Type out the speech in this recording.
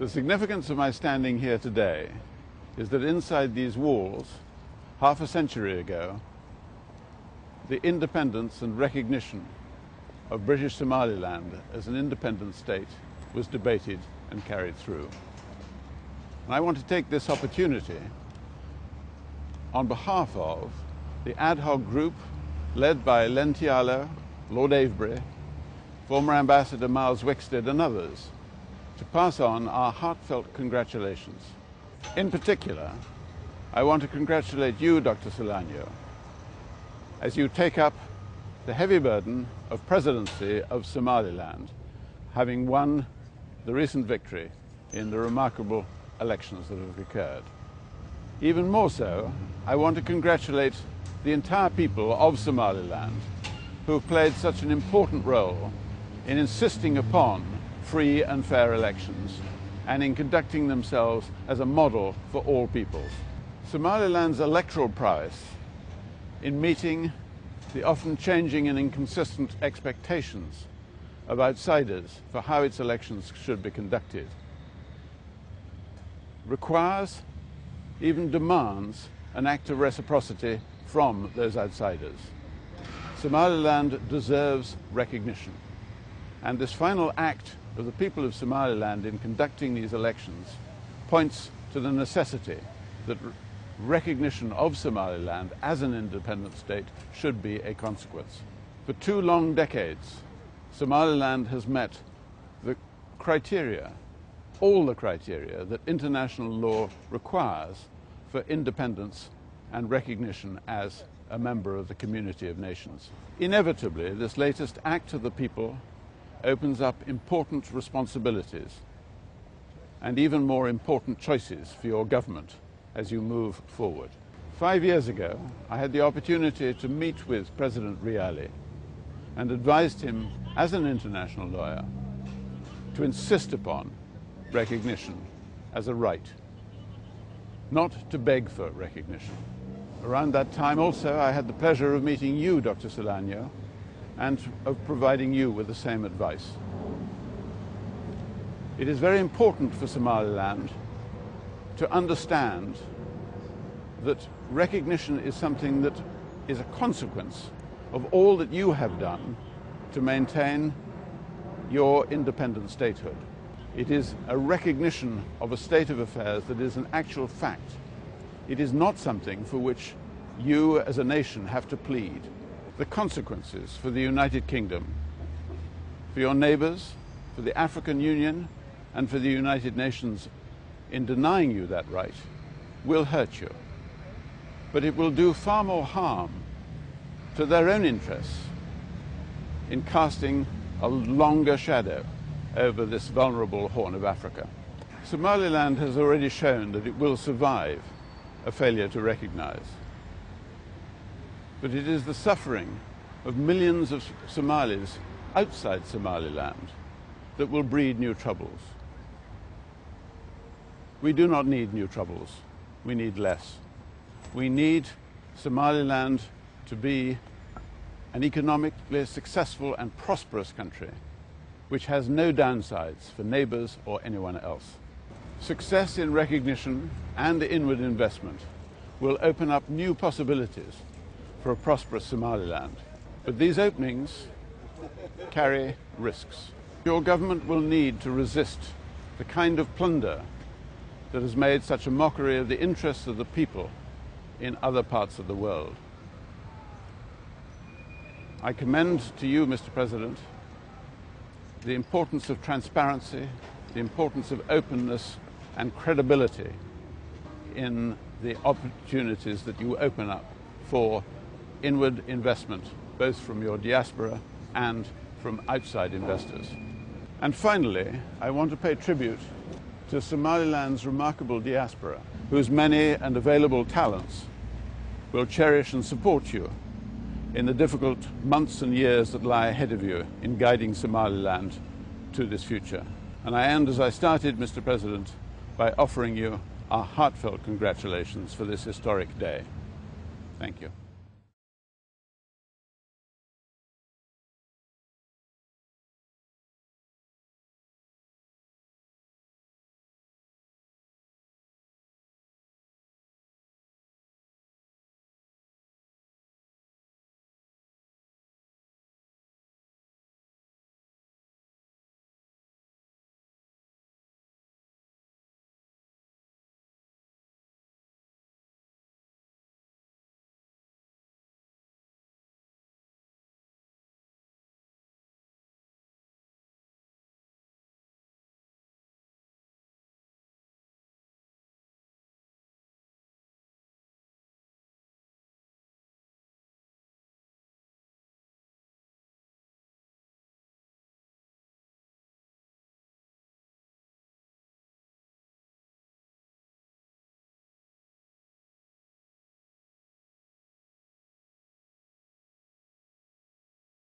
The significance of my standing here today is that inside these walls, half a century ago, the independence and recognition of British Somaliland as an independent state was debated and carried through. And I want to take this opportunity on behalf of the ad hoc group led by Len Tialo, Lord Avebury, former Ambassador Miles Wickstead and others, to pass on our heartfelt congratulations. In particular, I want to congratulate you, Dr. Solano, as you take up the heavy burden of presidency of Somaliland, having won the recent victory in the remarkable elections that have occurred. Even more so, I want to congratulate the entire people of Somaliland who have played such an important role in insisting upon free and fair elections and in conducting themselves as a model for all peoples. Somaliland's electoral prowess in meeting the often changing and inconsistent expectations of outsiders for how its elections should be conducted requires, even demands, an act of reciprocity from those outsiders. Somaliland deserves recognition, and this final act of the people of Somaliland in conducting these elections points to the necessity that recognition of Somaliland as an independent state should be a consequence. For 2 long decades, Somaliland has met the criteria, all the criteria that international law requires for independence and recognition as a member of the community of nations. Inevitably, this latest act of the people opens up important responsibilities and even more important choices for your government as you move forward. 5 years ago, I had the opportunity to meet with President Riali and advised him, as an international lawyer, to insist upon recognition as a right, not to beg for recognition. Around that time also, I had the pleasure of meeting you, Dr. Solano, and of providing you with the same advice. It is very important for Somaliland to understand that recognition is something that is a consequence of all that you have done to maintain your independent statehood. It is a recognition of a state of affairs that is an actual fact. It is not something for which you as a nation have to plead. The consequences for the United Kingdom, for your neighbors, for the African Union, and for the United Nations in denying you that right will hurt you. But it will do far more harm to their own interests in casting a longer shadow over this vulnerable Horn of Africa. Somaliland has already shown that it will survive a failure to recognize. But it is the suffering of millions of Somalis outside Somaliland that will breed new troubles. We do not need new troubles. We need less. We need Somaliland to be an economically successful and prosperous country which has no downsides for neighbors or anyone else. Success in recognition and inward investment will open up new possibilities for a prosperous Somaliland. But these openings carry risks. Your government will need to resist the kind of plunder that has made such a mockery of the interests of the people in other parts of the world. I commend to you, Mr. President, the importance of transparency, the importance of openness and credibility in the opportunities that you open up for inward investment, both from your diaspora and from outside investors. And finally, I want to pay tribute to Somaliland's remarkable diaspora, whose many and available talents will cherish and support you in the difficult months and years that lie ahead of you in guiding Somaliland to this future. And I end, as I started, Mr. President, by offering you our heartfelt congratulations for this historic day. Thank you.